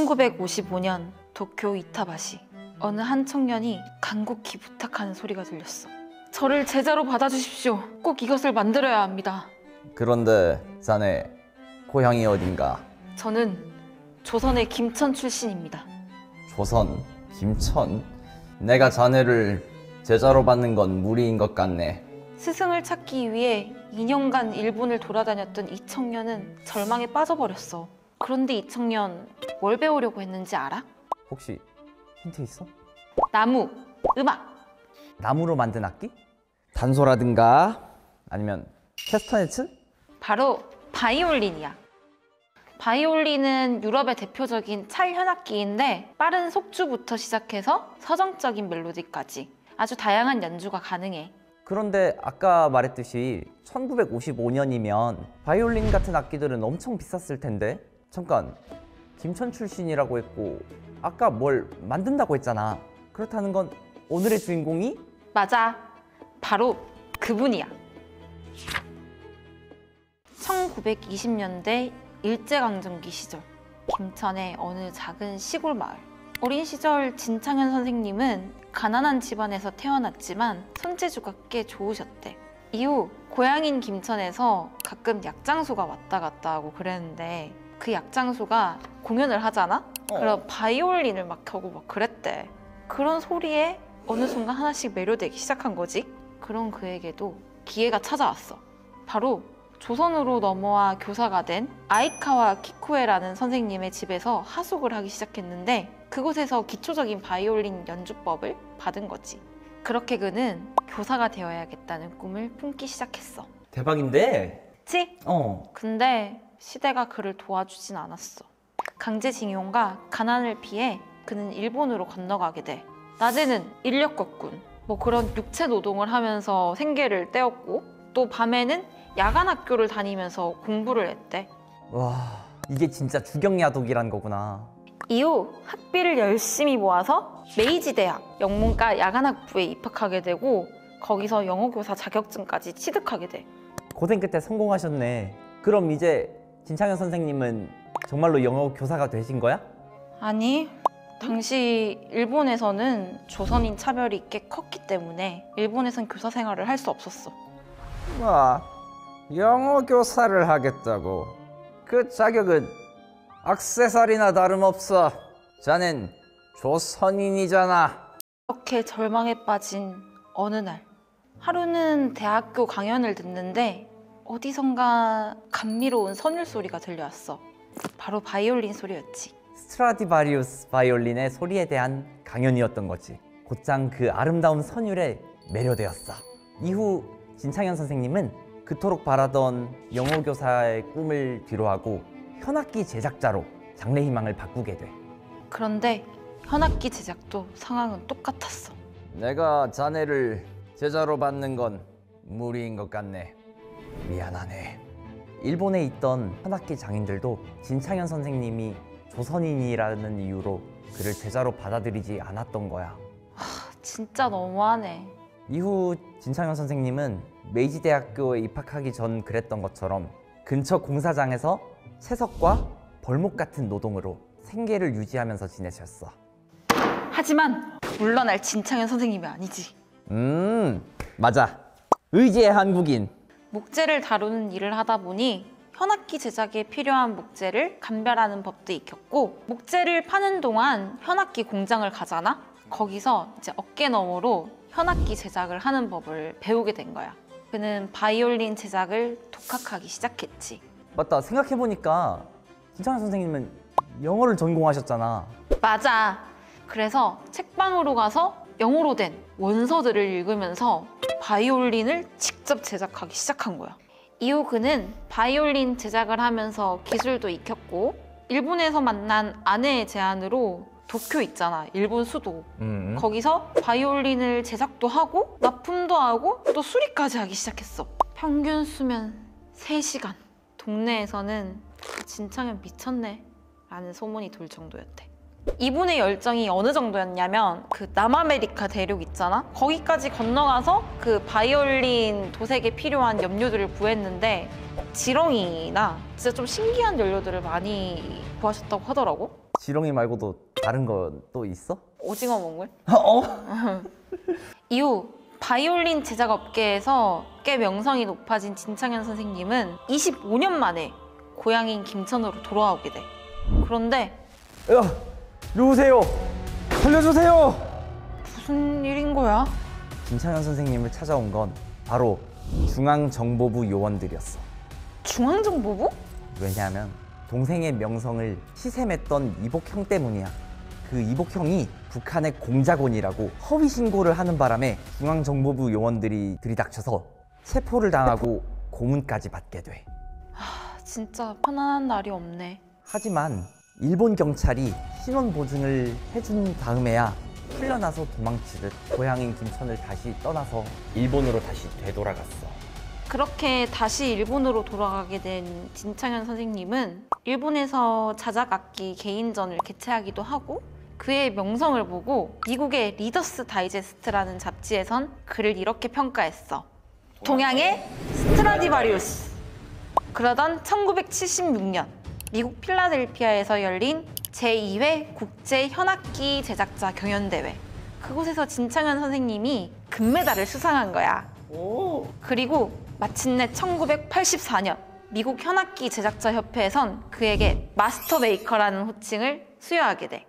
1955년 도쿄 이타바시, 어느 한 청년이 간곡히 부탁하는 소리가 들렸어. 저를 제자로 받아주십시오. 꼭 이것을 만들어야 합니다. 그런데 자네 고향이 어딘가? 저는 조선의 김천 출신입니다. 조선? 김천? 내가 자네를 제자로 받는 건 무리인 것 같네. 스승을 찾기 위해 2년간 일본을 돌아다녔던 이 청년은 절망에 빠져버렸어. 그런데 이 청년 뭘 배우려고 했는지 알아? 혹시 힌트 있어? 나무, 음악. 나무로 만든 악기? 단소라든가 아니면 캐스터네츠? 바로 바이올린이야. 바이올린은 유럽의 대표적인 찰현악기인데 빠른 속주부터 시작해서 서정적인 멜로디까지 아주 다양한 연주가 가능해. 그런데 아까 말했듯이 1955년이면 바이올린 같은 악기들은 엄청 비쌌을 텐데. 잠깐, 김천 출신이라고 했고 아까 뭘 만든다고 했잖아. 그렇다는 건 오늘의 주인공이? 맞아, 바로 그분이야. 1920년대 일제강점기 시절, 김천의 어느 작은 시골 마을. 어린 시절 진창현 선생님은 가난한 집안에서 태어났지만 손재주가 꽤 좋으셨대. 이후 고향인 김천에서 가끔 약장수가 왔다 갔다 하고 그랬는데, 그 약장수가 공연을 하잖아? 그럼 바이올린을 막 켜고 막 그랬대. 그런 소리에 어느 순간 하나씩 매료되기 시작한 거지. 그런 그에게도 기회가 찾아왔어. 바로 조선으로 넘어와 교사가 된 아이카와 키쿠에라는 선생님의 집에서 하숙을 하기 시작했는데, 그곳에서 기초적인 바이올린 연주법을 받은 거지. 그렇게 그는 교사가 되어야겠다는 꿈을 품기 시작했어. 대박인데? 그치? 근데 시대가 그를 도와주진 않았어. 강제징용과 가난을 피해 그는 일본으로 건너가게 돼. 낮에는 인력거꾼, 그런 육체 노동을 하면서 생계를 떼었고, 또 밤에는 야간 학교를 다니면서 공부를 했대. 와, 이게 진짜 주경야독이란 거구나. 이후 학비를 열심히 모아서 메이지 대학 영문과 야간학부에 입학하게 되고, 거기서 영어교사 자격증까지 취득하게 돼. 고생 끝에 성공하셨네. 그럼 이제 진창현 선생님은 정말로 영어 교사가 되신 거야? 아니, 당시 일본에서는 조선인 차별이 꽤 컸기 때문에 일본에선 교사 생활을 할 수 없었어. 와, 영어 교사를 하겠다고? 그 자격은 액세서리나 다름없어. 자넨 조선인이잖아. 이렇게 절망에 빠진 어느 날, 하루는 대학교 강연을 듣는데 어디선가 감미로운 선율 소리가 들려왔어. 바로 바이올린 소리였지. 스트라디바리우스 바이올린의 소리에 대한 강연이었던 거지. 곧장 그 아름다운 선율에 매료되었어. 이후 진창현 선생님은 그토록 바라던 영어 교사의 꿈을 뒤로하고 현악기 제작자로 장래희망을 바꾸게 돼. 그런데 현악기 제작도 상황은 똑같았어. 내가 자네를 제자로 받는 건 무리인 것 같네. 미안하네. 일본에 있던 현악기 장인들도 진창현 선생님이 조선인이라는 이유로 그를 제자로 받아들이지 않았던 거야. 진짜 너무하네. 이후 진창현 선생님은 메이지 대학교에 입학하기 전 그랬던 것처럼 근처 공사장에서 채석과 벌목 같은 노동으로 생계를 유지하면서 지내셨어. 하지만 물러날 진창현 선생님이 아니지. 맞아. 의지의 한국인. 목재를 다루는 일을 하다 보니 현악기 제작에 필요한 목재를 감별하는 법도 익혔고, 목재를 파는 동안 현악기 공장을 가잖아? 거기서 이제 어깨너머로 현악기 제작을 하는 법을 배우게 된 거야. 그는 바이올린 제작을 독학하기 시작했지. 맞다. 생각해보니까 진창현 선생님은 영어를 전공하셨잖아. 맞아. 그래서 책방으로 가서 영어로 된 원서들을 읽으면서 바이올린을 직접 제작하기 시작한 거야. 이후 그는 바이올린 제작을 하면서 기술도 익혔고, 일본에서 만난 아내의 제안으로 도쿄 있잖아, 일본 수도. 거기서 바이올린을 제작도 하고 납품도 하고 또 수리까지 하기 시작했어. 평균 수면 3시간. 동네에서는 진창현 미쳤네 라는 소문이 돌 정도였대. 이분의 열정이 어느 정도였냐면, 그 남아메리카 대륙 있잖아? 거기까지 건너가서 그 바이올린 도색에 필요한 염료들을 구했는데, 지렁이나 진짜 좀 신기한 연료들을 많이 구하셨다고 하더라고. 지렁이 말고도 다른 건 또 있어? 오징어 몽골? 어? 이후 바이올린 제작 업계에서 꽤 명성이 높아진 진창현 선생님은 25년 만에 고향인 김천으로 돌아오게 돼. 그런데 야, 여보세요. 살려주세요. 무슨 일인 거야? 김창현 선생님을 찾아온 건 바로 중앙정보부 요원들이었어. 중앙정보부? 왜냐하면 동생의 명성을 시샘했던 이복형 때문이야. 그 이복형이 북한의 공작원이라고 허위 신고를 하는 바람에 중앙정보부 요원들이 들이닥쳐서 체포를 당하고 고문까지 받게 돼. 진짜 편안한 날이 없네. 하지만 일본 경찰이 신원 보증을 해준 다음에야 풀려나서 도망치듯 고향인 김천을 다시 떠나서 일본으로 다시 되돌아갔어. 그렇게 다시 일본으로 돌아가게 된 진창현 선생님은 일본에서 자작악기 개인전을 개최하기도 하고 그의 명성을 보고 미국의 리더스 다이제스트라는 잡지에선 그를 이렇게 평가했어. 동양의 스트라디바리우스. 그러던 1976년 미국 필라델피아에서 열린 제2회 국제 현악기 제작자 경연대회. 그곳에서 진창현 선생님이 금메달을 수상한 거야. 그리고 마침내 1984년 미국 현악기 제작자 협회에선 그에게 마스터 메이커라는 호칭을 수여하게 돼.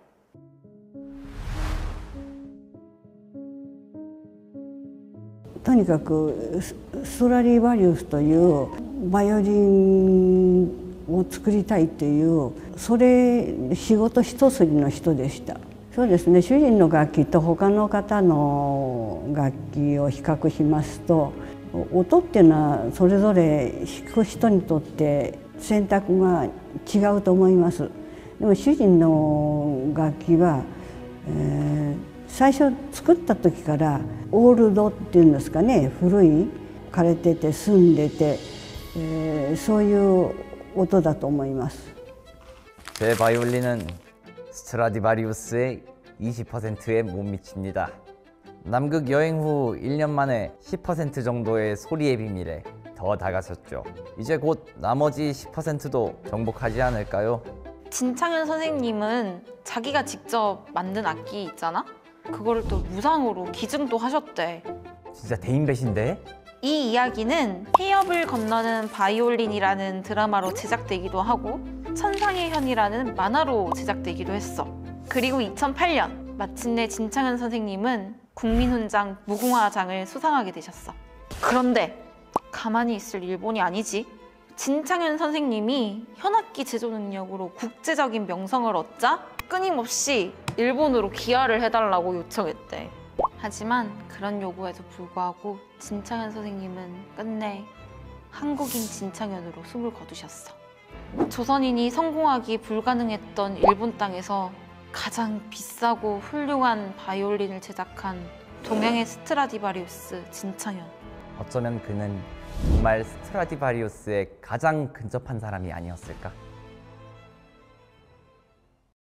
とにかくストラディバリウスというバイオリンを作りたいというそれ仕事一筋の人でした。そうですね、主人の楽器と他の方の楽器を比較しますと音っていうのはそれぞれ弾く人にとって選択が違うと思います。でも主人の楽器は、最初作った時からオールドっていうんですかね、古い枯れてて澄んでて、そういう音だと思います。 제 바이올린은 스트라디바리우스의 20%에 못 미칩니다. 남극 여행 후 1년 만에 10% 정도의 소리의 비밀에 더 다가섰죠. 이제 곧 나머지 10%도 정복하지 않을까요? 진창현 선생님은 자기가 직접 만든 악기 있잖아? 그거를 또 무상으로 기증도 하셨대. 진짜 대인배신데? 이 이야기는 해협을 건너는 바이올린이라는 드라마로 제작되기도 하고 천상의 현이라는 만화로 제작되기도 했어. 그리고 2008년 마침내 진창현 선생님은 국민훈장 무궁화장을 수상하게 되셨어. 그런데 가만히 있을 일본이 아니지. 진창현 선생님이 현악기 제조 능력으로 국제적인 명성을 얻자 끊임없이 일본으로 귀화를 해달라고 요청했대. 하지만 그런 요구에도 불구하고 진창현 선생님은 끝내 한국인 진창현으로 숨을 거두셨어. 조선인이 성공하기 불가능했던 일본 땅에서 가장 비싸고 훌륭한 바이올린을 제작한 동양의 스트라디바리우스 진창현. 어쩌면 그는 정말 스트라디바리우스에 가장 근접한 사람이 아니었을까?